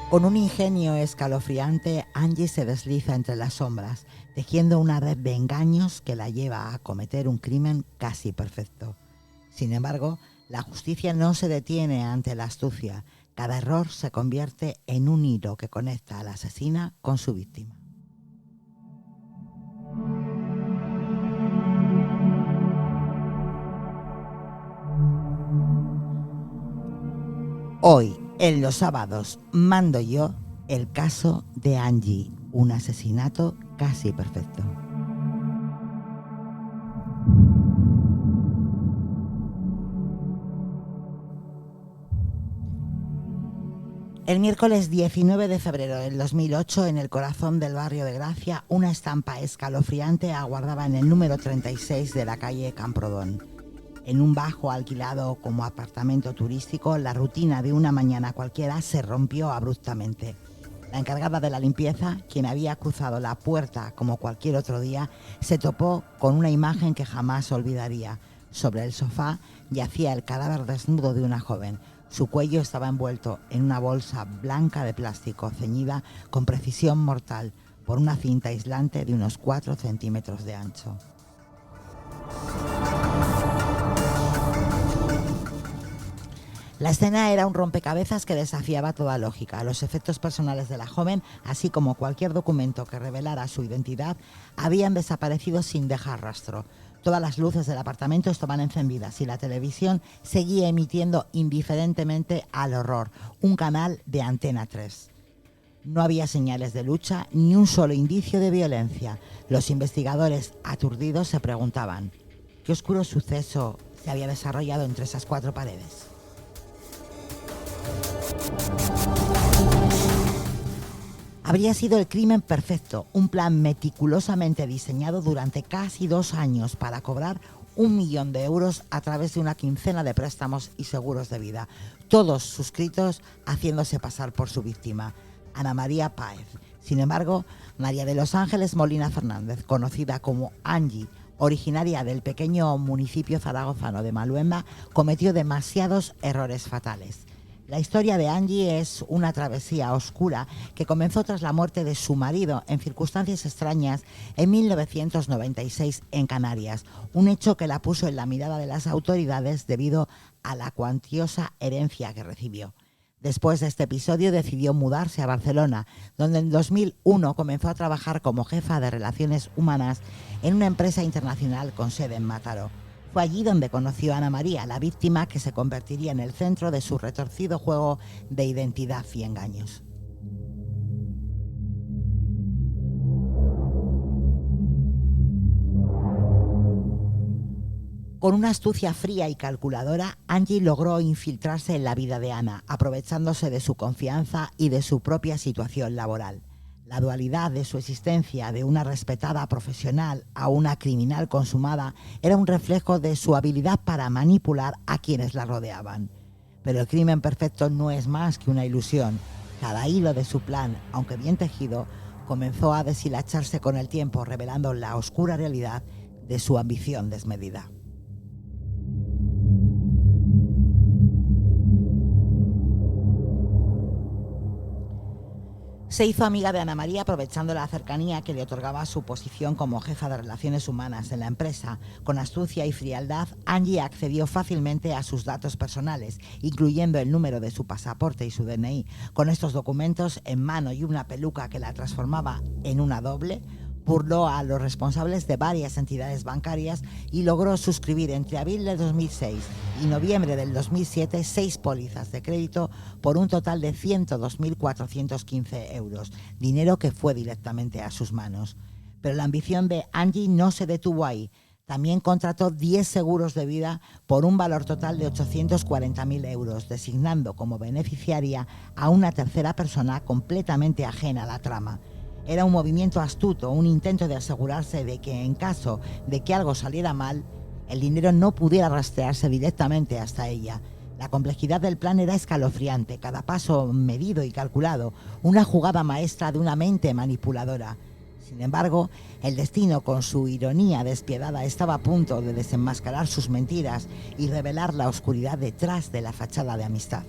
Con un ingenio escalofriante, Angie se desliza entre las sombras, tejiendo una red de engaños que la lleva a cometer un crimen casi perfecto. Sin embargo, la justicia no se detiene ante la astucia. Cada error se convierte en un hilo que conecta a la asesina con su víctima. Hoy, en Los Sábados, mando yo el caso de Angie, un asesinato casi perfecto. El miércoles 19 de febrero del 2008, en el corazón del barrio de Gracia, una estampa escalofriante aguardaba en el número 36 de la calle Camprodón. En un bajo alquilado como apartamento turístico, la rutina de una mañana cualquiera se rompió abruptamente. La encargada de la limpieza, quien había cruzado la puerta como cualquier otro día, se topó con una imagen que jamás olvidaría. Sobre el sofá yacía el cadáver desnudo de una joven. Su cuello estaba envuelto en una bolsa blanca de plástico ceñida con precisión mortal por una cinta aislante de unos 4 centímetros de ancho. La escena era un rompecabezas que desafiaba toda lógica. Los efectos personales de la joven, así como cualquier documento que revelara su identidad, habían desaparecido sin dejar rastro. Todas las luces del apartamento estaban encendidas y la televisión seguía emitiendo indiferentemente al horror, un canal de Antena 3. No había señales de lucha ni un solo indicio de violencia. Los investigadores, aturdidos, se preguntaban: ¿qué oscuro suceso se había desarrollado entre esas 4 paredes? Habría sido el crimen perfecto, un plan meticulosamente diseñado durante casi 2 años para cobrar 1 millón de euros a través de una quincena de préstamos y seguros de vida, todos suscritos haciéndose pasar por su víctima, Ana María Páez. Sin embargo, María de los Ángeles Molina Fernández, conocida como Angie, originaria del pequeño municipio zaragozano de Maluenda, cometió demasiados errores fatales. La historia de Angie es una travesía oscura que comenzó tras la muerte de su marido en circunstancias extrañas en 1996 en Canarias, un hecho que la puso en la mirada de las autoridades debido a la cuantiosa herencia que recibió. Después de este episodio decidió mudarse a Barcelona, donde en 2001 comenzó a trabajar como jefa de relaciones humanas en una empresa internacional con sede en Mataró. Fue allí donde conoció a Ana María, la víctima que se convertiría en el centro de su retorcido juego de identidad y engaños. Con una astucia fría y calculadora, Angie logró infiltrarse en la vida de Ana, aprovechándose de su confianza y de su propia situación laboral. La dualidad de su existencia, de una respetada profesional a una criminal consumada, era un reflejo de su habilidad para manipular a quienes la rodeaban. Pero el crimen perfecto no es más que una ilusión. Cada hilo de su plan, aunque bien tejido, comenzó a deshilacharse con el tiempo, revelando la oscura realidad de su ambición desmedida. Se hizo amiga de Ana María aprovechando la cercanía que le otorgaba su posición como jefa de relaciones humanas en la empresa. Con astucia y frialdad, Angie accedió fácilmente a sus datos personales, incluyendo el número de su pasaporte y su DNI. Con estos documentos en mano y una peluca que la transformaba en una doble, burló a los responsables de varias entidades bancarias y logró suscribir entre abril de 2006 y noviembre del 2007 6 pólizas de crédito por un total de 102.415 euros, dinero que fue directamente a sus manos. Pero la ambición de Angie no se detuvo ahí. También contrató 10 seguros de vida por un valor total de 840.000 euros, designando como beneficiaria a una tercera persona completamente ajena a la trama. Era un movimiento astuto, un intento de asegurarse de que en caso de que algo saliera mal, el dinero no pudiera rastrearse directamente hasta ella. La complejidad del plan era escalofriante, cada paso medido y calculado, una jugada maestra de una mente manipuladora. Sin embargo, el destino, con su ironía despiadada, estaba a punto de desenmascarar sus mentiras y revelar la oscuridad detrás de la fachada de amistad.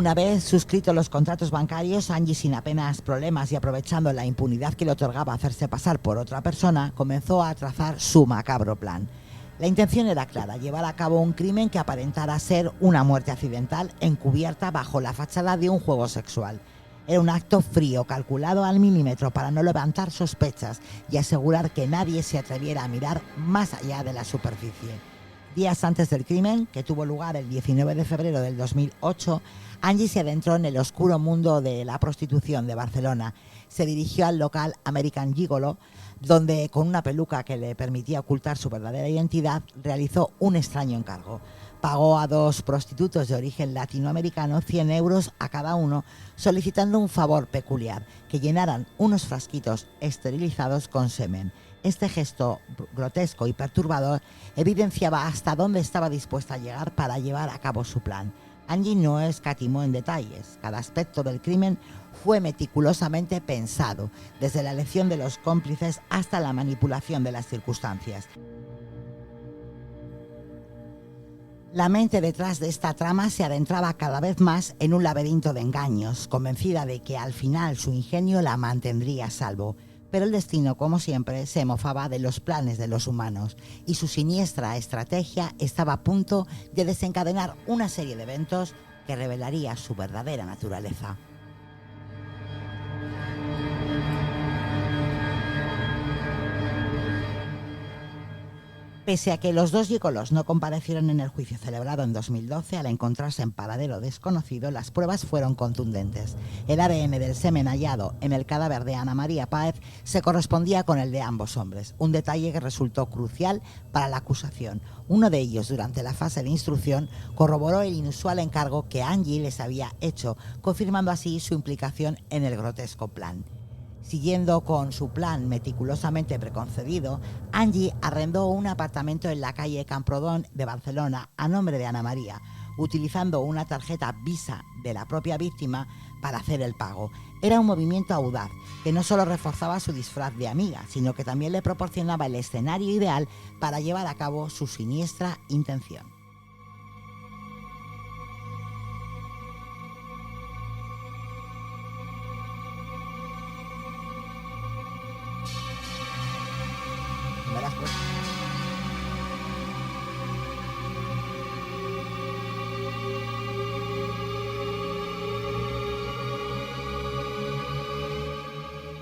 Una vez suscritos los contratos bancarios, Angie, sin apenas problemas y aprovechando la impunidad que le otorgaba hacerse pasar por otra persona, comenzó a trazar su macabro plan. La intención era clara: llevar a cabo un crimen que aparentara ser una muerte accidental encubierta bajo la fachada de un juego sexual. Era un acto frío, calculado al milímetro para no levantar sospechas y asegurar que nadie se atreviera a mirar más allá de la superficie. Días antes del crimen, que tuvo lugar el 19 de febrero del 2008, Angie se adentró en el oscuro mundo de la prostitución de Barcelona. Se dirigió al local American Gigolo, donde, con una peluca que le permitía ocultar su verdadera identidad, realizó un extraño encargo. Pagó a 2 prostitutos de origen latinoamericano 100 euros a cada uno, solicitando un favor peculiar: que llenaran unos frasquitos esterilizados con semen. Este gesto grotesco y perturbador evidenciaba hasta dónde estaba dispuesta a llegar para llevar a cabo su plan. Angie no escatimó en detalles. Cada aspecto del crimen fue meticulosamente pensado, desde la elección de los cómplices hasta la manipulación de las circunstancias. La mente detrás de esta trama se adentraba cada vez más en un laberinto de engaños, convencida de que al final su ingenio la mantendría a salvo. Pero el destino, como siempre, se mofaba de los planes de los humanos, y su siniestra estrategia estaba a punto de desencadenar una serie de eventos que revelaría su verdadera naturaleza. Pese a que los 2 gigolos no comparecieron en el juicio celebrado en 2012, al encontrarse en paradero desconocido, las pruebas fueron contundentes. El ADN del semen hallado en el cadáver de Ana María Páez se correspondía con el de ambos hombres, un detalle que resultó crucial para la acusación. Uno de ellos, durante la fase de instrucción, corroboró el inusual encargo que Angie les había hecho, confirmando así su implicación en el grotesco plan. Siguiendo con su plan meticulosamente preconcebido, Angie arrendó un apartamento en la calle Camprodon de Barcelona a nombre de Ana María, utilizando una tarjeta Visa de la propia víctima para hacer el pago. Era un movimiento audaz que no solo reforzaba su disfraz de amiga, sino que también le proporcionaba el escenario ideal para llevar a cabo su siniestra intención. Verás, pues.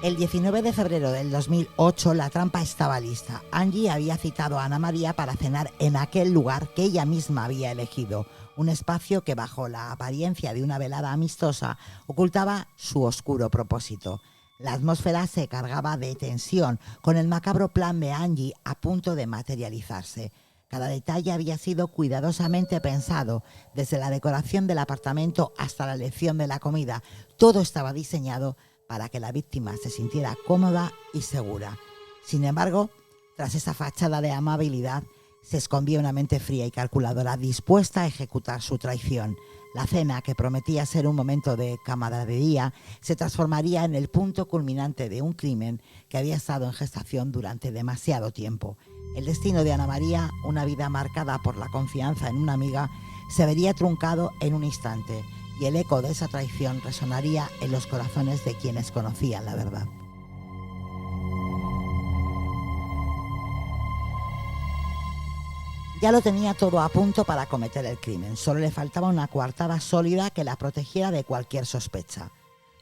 El 19 de febrero del 2008 la trampa estaba lista. Angie había citado a Ana María para cenar en aquel lugar que ella misma había elegido, un espacio que, bajo la apariencia de una velada amistosa, ocultaba su oscuro propósito. La atmósfera se cargaba de tensión, con el macabro plan de Angie a punto de materializarse. Cada detalle había sido cuidadosamente pensado, desde la decoración del apartamento hasta la elección de la comida. Todo estaba diseñado para que la víctima se sintiera cómoda y segura. Sin embargo, tras esa fachada de amabilidad, se escondía una mente fría y calculadora, dispuesta a ejecutar su traición. La cena, que prometía ser un momento de camaradería, se transformaría en el punto culminante de un crimen que había estado en gestación durante demasiado tiempo. El destino de Ana María, una vida marcada por la confianza en una amiga, se vería truncado en un instante, y el eco de esa traición resonaría en los corazones de quienes conocían la verdad. Ya lo tenía todo a punto para cometer el crimen. Solo le faltaba una coartada sólida que la protegiera de cualquier sospecha.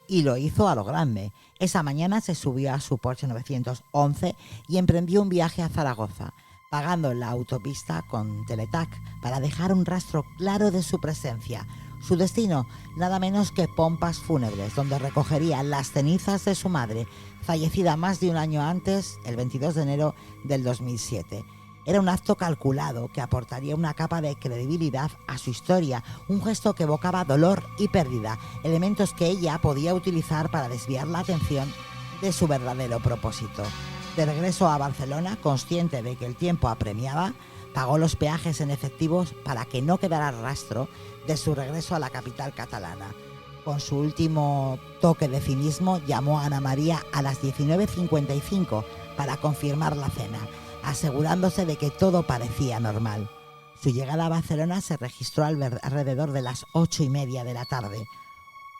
Y lo hizo a lo grande. Esa mañana se subió a su Porsche 911 y emprendió un viaje a Zaragoza, pagando en la autopista con Teletac para dejar un rastro claro de su presencia. Su destino, nada menos que Pompas Fúnebres, donde recogería las cenizas de su madre, fallecida más de un año antes, el 22 de enero del 2007. Era un acto calculado que aportaría una capa de credibilidad a su historia, un gesto que evocaba dolor y pérdida, elementos que ella podía utilizar para desviar la atención de su verdadero propósito. De regreso a Barcelona, consciente de que el tiempo apremiaba, pagó los peajes en efectivos para que no quedara rastro de su regreso a la capital catalana. Con su último toque de cinismo, llamó a Ana María a las 19:55 para confirmar la cena, asegurándose de que todo parecía normal. Su llegada a Barcelona se registró alrededor de las 8:30 de la tarde,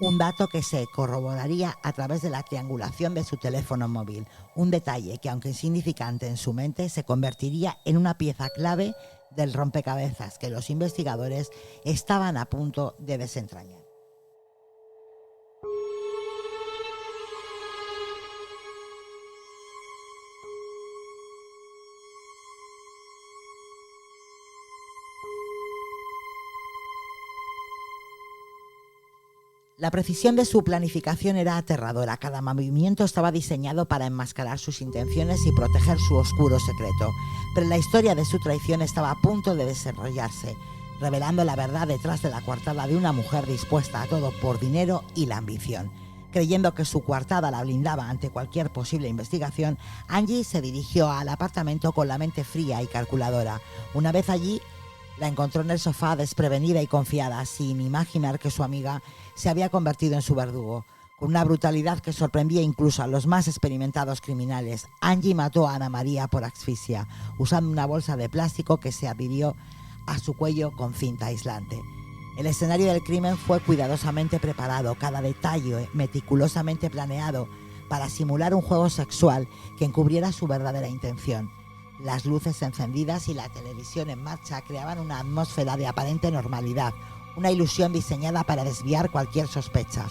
un dato que se corroboraría a través de la triangulación de su teléfono móvil, un detalle que, aunque insignificante en su mente, se convertiría en una pieza clave del rompecabezas que los investigadores estaban a punto de desentrañar. La precisión de su planificación era aterradora. Cada movimiento estaba diseñado para enmascarar sus intenciones y proteger su oscuro secreto. Pero la historia de su traición estaba a punto de desarrollarse, revelando la verdad detrás de la coartada de una mujer dispuesta a todo por dinero y la ambición. Creyendo que su coartada la blindaba ante cualquier posible investigación, Angie se dirigió al apartamento con la mente fría y calculadora. Una vez allí, la encontró en el sofá desprevenida y confiada, sin imaginar que su amiga se había convertido en su verdugo. Con una brutalidad que sorprendía incluso a los más experimentados criminales, Angie mató a Ana María por asfixia, usando una bolsa de plástico que se adhirió a su cuello con cinta aislante. El escenario del crimen fue cuidadosamente preparado, cada detalle meticulosamente planeado para simular un juego sexual que encubriera su verdadera intención. Las luces encendidas y la televisión en marcha creaban una atmósfera de aparente normalidad, una ilusión diseñada para desviar cualquier sospecha.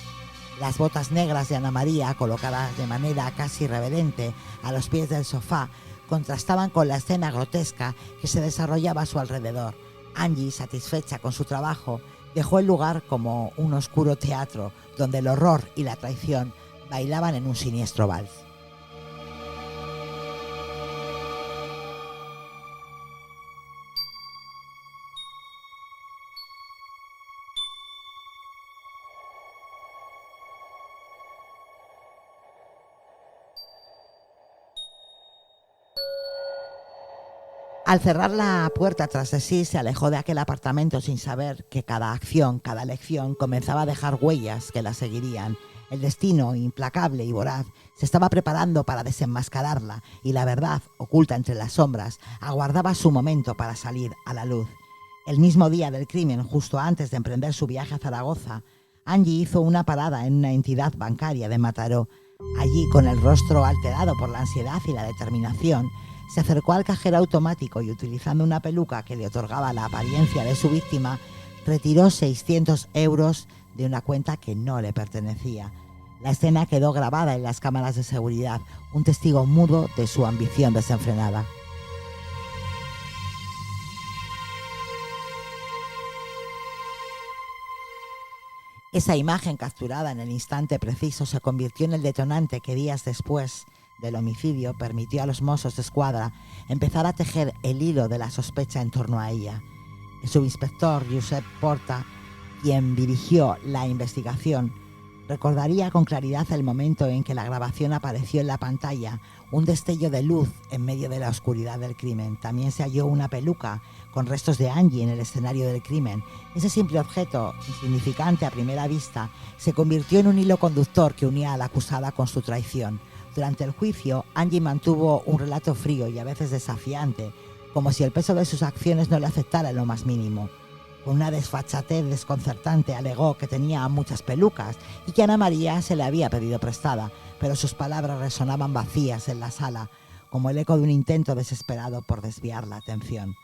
Las botas negras de Ana María, colocadas de manera casi irreverente a los pies del sofá, contrastaban con la escena grotesca que se desarrollaba a su alrededor. Angie, satisfecha con su trabajo, dejó el lugar como un oscuro teatro donde el horror y la traición bailaban en un siniestro vals. Al cerrar la puerta tras de sí, se alejó de aquel apartamento sin saber que cada acción, cada lección comenzaba a dejar huellas que la seguirían. El destino, implacable y voraz, se estaba preparando para desenmascararla y la verdad, oculta entre las sombras, aguardaba su momento para salir a la luz. El mismo día del crimen, justo antes de emprender su viaje a Zaragoza, Angie hizo una parada en una entidad bancaria de Mataró. Allí, con el rostro alterado por la ansiedad y la determinación, se acercó al cajero automático y, utilizando una peluca que le otorgaba la apariencia de su víctima, retiró 600 euros de una cuenta que no le pertenecía. La escena quedó grabada en las cámaras de seguridad, un testigo mudo de su ambición desenfrenada. Esa imagen capturada en el instante preciso se convirtió en el detonante que días después del homicidio permitió a los Mossos d'Esquadra empezar a tejer el hilo de la sospecha en torno a ella. El subinspector Josep Porta, quien dirigió la investigación, recordaría con claridad el momento en que la grabación apareció en la pantalla, un destello de luz en medio de la oscuridad del crimen. También se halló una peluca con restos de Angie en el escenario del crimen. Ese simple objeto, insignificante a primera vista, se convirtió en un hilo conductor que unía a la acusada con su traición. Durante el juicio, Angie mantuvo un relato frío y a veces desafiante, como si el peso de sus acciones no le afectara en lo más mínimo. Con una desfachatez desconcertante alegó que tenía muchas pelucas y que Ana María se le había pedido prestada, pero sus palabras resonaban vacías en la sala, como el eco de un intento desesperado por desviar la atención.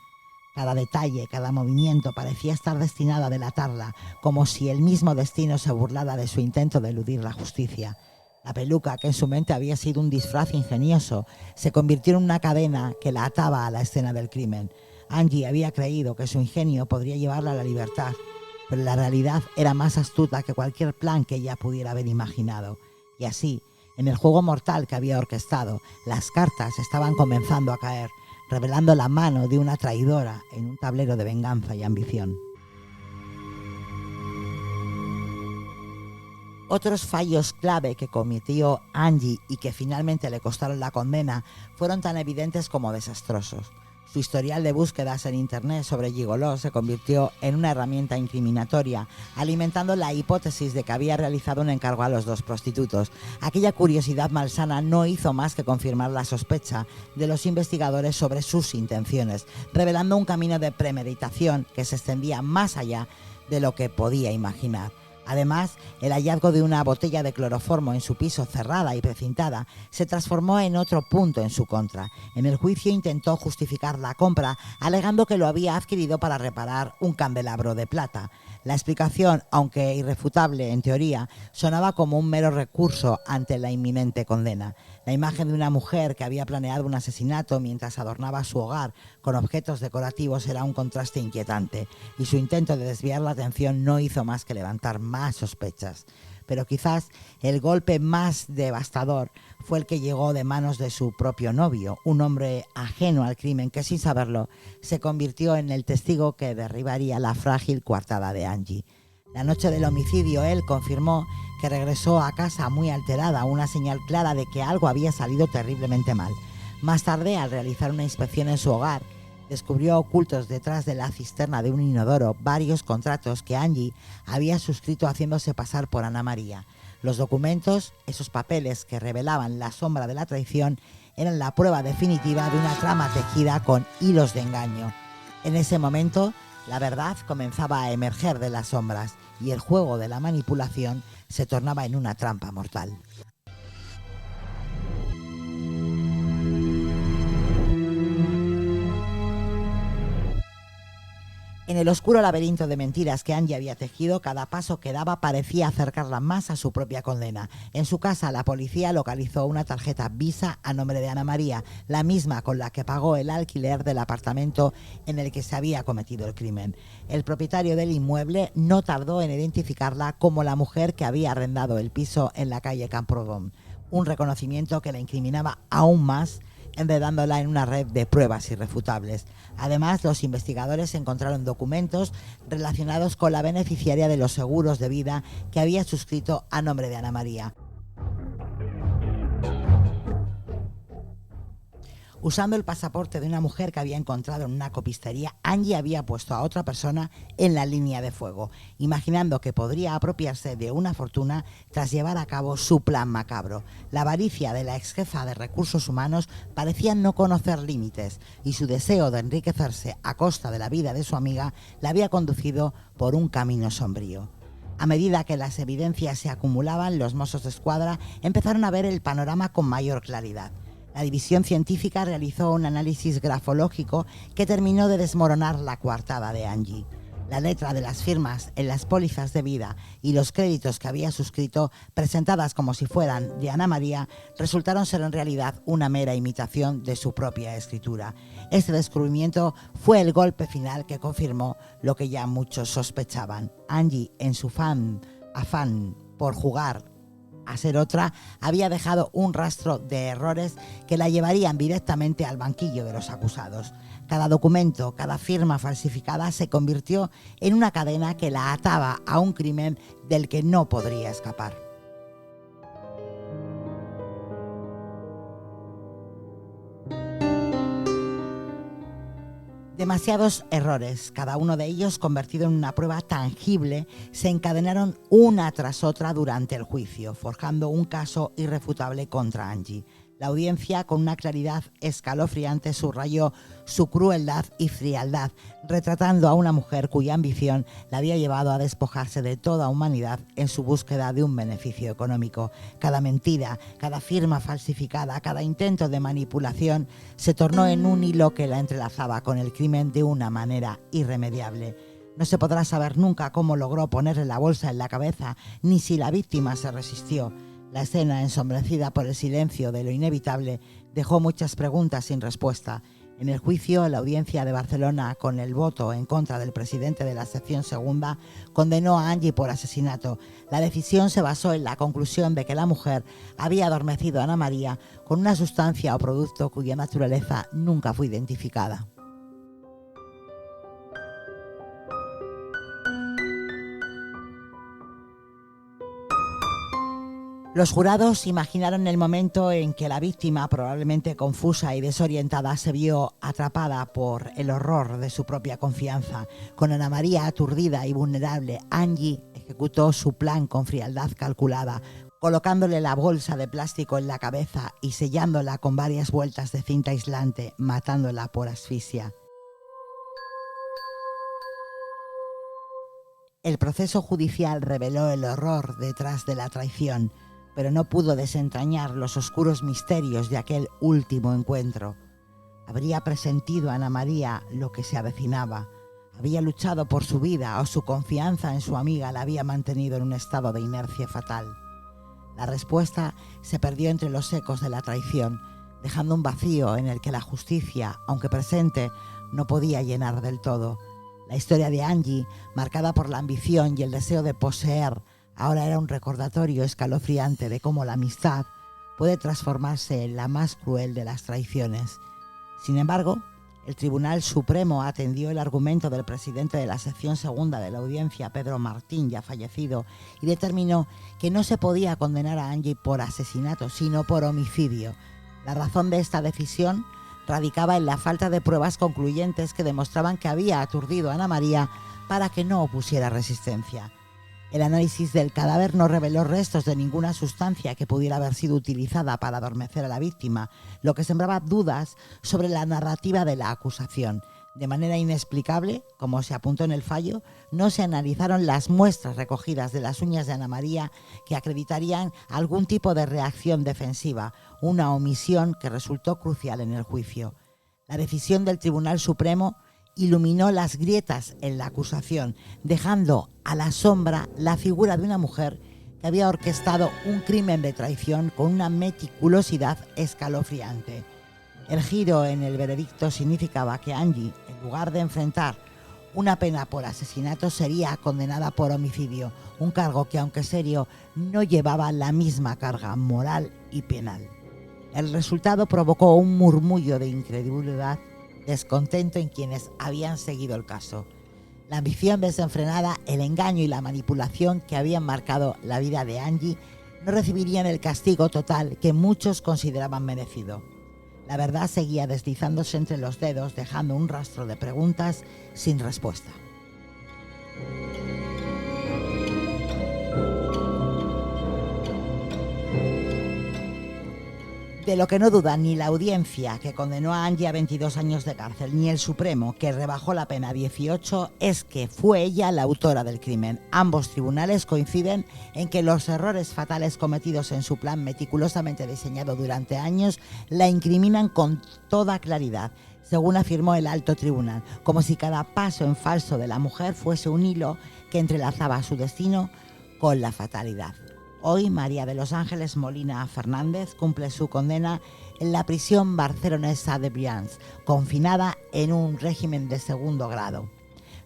Cada detalle, cada movimiento parecía estar destinado a delatarla, como si el mismo destino se burlara de su intento de eludir la justicia. La peluca, que en su mente había sido un disfraz ingenioso, se convirtió en una cadena que la ataba a la escena del crimen. Angie había creído que su ingenio podría llevarla a la libertad, pero la realidad era más astuta que cualquier plan que ella pudiera haber imaginado. Y así, en el juego mortal que había orquestado, las cartas estaban comenzando a caer, revelando la mano de una traidora en un tablero de venganza y ambición. Otros fallos clave que cometió Angie y que finalmente le costaron la condena fueron tan evidentes como desastrosos. Su historial de búsquedas en Internet sobre gigolós se convirtió en una herramienta incriminatoria, alimentando la hipótesis de que había realizado un encargo a los dos prostitutos. Aquella curiosidad malsana no hizo más que confirmar la sospecha de los investigadores sobre sus intenciones, revelando un camino de premeditación que se extendía más allá de lo que podía imaginar. Además, el hallazgo de una botella de cloroformo en su piso cerrada y precintada se transformó en otro punto en su contra. En el juicio intentó justificar la compra, alegando que lo había adquirido para reparar un candelabro de plata. La explicación, aunque irrefutable en teoría, sonaba como un mero recurso ante la inminente condena. La imagen de una mujer que había planeado un asesinato mientras adornaba su hogar con objetos decorativos era un contraste inquietante, y su intento de desviar la atención no hizo más que levantar más sospechas. Pero quizás el golpe más devastador fue el que llegó de manos de su propio novio, un hombre ajeno al crimen que, sin saberlo, se convirtió en el testigo que derribaría la frágil coartada de Angie. La noche del homicidio, él confirmó que regresó a casa muy alterada, una señal clara de que algo había salido terriblemente mal. Más tarde, al realizar una inspección en su hogar, descubrió ocultos detrás de la cisterna de un inodoro varios contratos que Angie había suscrito haciéndose pasar por Ana María. Los documentos, esos papeles que revelaban la sombra de la traición, eran la prueba definitiva de una trama tejida con hilos de engaño. En ese momento, la verdad comenzaba a emerger de las sombras y el juego de la manipulación se tornaba en una trampa mortal. En el oscuro laberinto de mentiras que Angie había tejido, cada paso que daba parecía acercarla más a su propia condena. En su casa, la policía localizó una tarjeta Visa a nombre de Ana María, la misma con la que pagó el alquiler del apartamento en el que se había cometido el crimen. El propietario del inmueble no tardó en identificarla como la mujer que había arrendado el piso en la calle Camprodon, un reconocimiento que la incriminaba aún más, enredándola en una red de pruebas irrefutables. Además, los investigadores encontraron documentos relacionados con la beneficiaria de los seguros de vida que había suscrito a nombre de Ana María. Usando el pasaporte de una mujer que había encontrado en una copistería, Angie había puesto a otra persona en la línea de fuego, imaginando que podría apropiarse de una fortuna tras llevar a cabo su plan macabro. La avaricia de la ex jefa de recursos humanos parecía no conocer límites, y su deseo de enriquecerse a costa de la vida de su amiga la había conducido por un camino sombrío. A medida que las evidencias se acumulaban, los Mossos d'Esquadra empezaron a ver el panorama con mayor claridad. La división científica realizó un análisis grafológico que terminó de desmoronar la coartada de Angie. La letra de las firmas en las pólizas de vida y los créditos que había suscrito, presentadas como si fueran de Ana María, resultaron ser en realidad una mera imitación de su propia escritura. Este descubrimiento fue el golpe final que confirmó lo que ya muchos sospechaban. Angie, en su afán por jugar a ser otra, había dejado un rastro de errores que la llevarían directamente al banquillo de los acusados. Cada documento, cada firma falsificada se convirtió en una cadena que la ataba a un crimen del que no podría escapar. Demasiados errores, cada uno de ellos convertido en una prueba tangible, se encadenaron una tras otra durante el juicio, forjando un caso irrefutable contra Angie. La audiencia, con una claridad escalofriante, subrayó su crueldad y frialdad, retratando a una mujer cuya ambición la había llevado a despojarse de toda humanidad en su búsqueda de un beneficio económico. Cada mentira, cada firma falsificada, cada intento de manipulación se tornó en un hilo que la entrelazaba con el crimen de una manera irremediable. No se podrá saber nunca cómo logró ponerle la bolsa en la cabeza, ni si la víctima se resistió. La escena, ensombrecida por el silencio de lo inevitable, dejó muchas preguntas sin respuesta. En el juicio, la audiencia de Barcelona, con el voto en contra del presidente de la sección segunda, condenó a Angie por asesinato. La decisión se basó en la conclusión de que la mujer había adormecido a Ana María con una sustancia o producto cuya naturaleza nunca fue identificada. Los jurados imaginaron el momento en que la víctima, probablemente confusa y desorientada, se vio atrapada por el horror de su propia confianza. Con Ana María aturdida y vulnerable, Angie ejecutó su plan con frialdad calculada, colocándole la bolsa de plástico en la cabeza y sellándola con varias vueltas de cinta aislante, matándola por asfixia. El proceso judicial reveló el horror detrás de la traición, pero no pudo desentrañar los oscuros misterios de aquel último encuentro. Habría presentido a Ana María lo que se avecinaba. Había luchado por su vida o su confianza en su amiga la había mantenido en un estado de inercia fatal. La respuesta se perdió entre los ecos de la traición, dejando un vacío en el que la justicia, aunque presente, no podía llenar del todo. La historia de Angie, marcada por la ambición y el deseo de poseer, ahora era un recordatorio escalofriante de cómo la amistad puede transformarse en la más cruel de las traiciones. Sin embargo, el Tribunal Supremo atendió el argumento del presidente de la sección segunda de la audiencia, Pedro Martín, ya fallecido, y determinó que no se podía condenar a Angie por asesinato, sino por homicidio. La razón de esta decisión radicaba en la falta de pruebas concluyentes que demostraban que había aturdido a Ana María para que no opusiera resistencia. El análisis del cadáver no reveló restos de ninguna sustancia que pudiera haber sido utilizada para adormecer a la víctima, lo que sembraba dudas sobre la narrativa de la acusación. De manera inexplicable, como se apuntó en el fallo, no se analizaron las muestras recogidas de las uñas de Ana María que acreditarían algún tipo de reacción defensiva, una omisión que resultó crucial en el juicio. La decisión del Tribunal Supremo iluminó las grietas en la acusación, dejando a la sombra la figura de una mujer que había orquestado un crimen de traición con una meticulosidad escalofriante. El giro en el veredicto significaba que Angie, en lugar de enfrentar una pena por asesinato, sería condenada por homicidio, un cargo que, aunque serio, no llevaba la misma carga moral y penal. El resultado provocó un murmullo de incredulidad, descontento en quienes habían seguido el caso. La ambición desenfrenada, el engaño y la manipulación que habían marcado la vida de Angie no recibirían el castigo total que muchos consideraban merecido. La verdad seguía deslizándose entre los dedos, dejando un rastro de preguntas sin respuesta. De lo que no duda ni la audiencia, que condenó a Angie a 22 años de cárcel, ni el Supremo, que rebajó la pena a 18, es que fue ella la autora del crimen. Ambos tribunales coinciden en que los errores fatales cometidos en su plan meticulosamente diseñado durante años la incriminan con toda claridad, según afirmó el alto tribunal, como si cada paso en falso de la mujer fuese un hilo que entrelazaba su destino con la fatalidad. Hoy, María de los Ángeles Molina Fernández cumple su condena en la prisión barcelonesa de Brians, confinada en un régimen de segundo grado.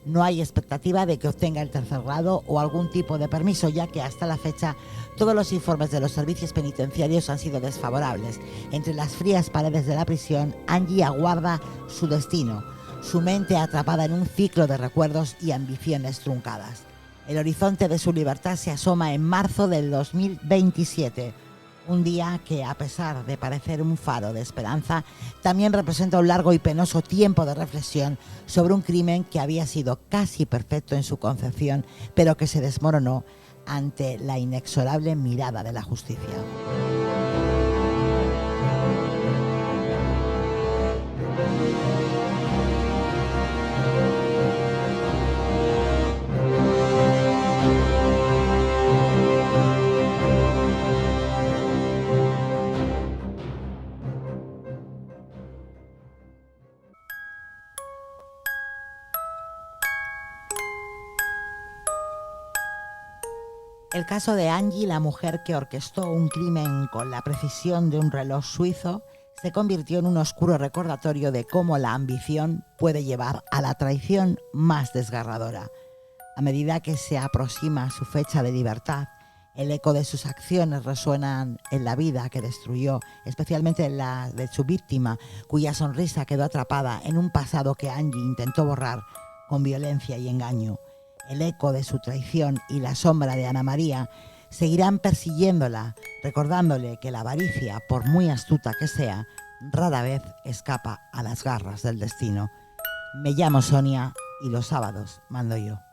No hay expectativa de que obtenga el tercer grado o algún tipo de permiso, ya que hasta la fecha todos los informes de los servicios penitenciarios han sido desfavorables. Entre las frías paredes de la prisión, Angie aguarda su destino, su mente atrapada en un ciclo de recuerdos y ambiciones truncadas. El horizonte de su libertad se asoma en marzo del 2027, un día que, a pesar de parecer un faro de esperanza, también representa un largo y penoso tiempo de reflexión sobre un crimen que había sido casi perfecto en su concepción, pero que se desmoronó ante la inexorable mirada de la justicia. El caso de Angie, la mujer que orquestó un crimen con la precisión de un reloj suizo, se convirtió en un oscuro recordatorio de cómo la ambición puede llevar a la traición más desgarradora. A medida que se aproxima su fecha de libertad, el eco de sus acciones resuenan en la vida que destruyó, especialmente en la de su víctima, cuya sonrisa quedó atrapada en un pasado que Angie intentó borrar con violencia y engaño. El eco de su traición y la sombra de Ana María Seguirán persiguiéndola, recordándole que la avaricia, por muy astuta que sea, rara vez escapa a las garras del destino. Me llamo Sonia y los sábados mando yo.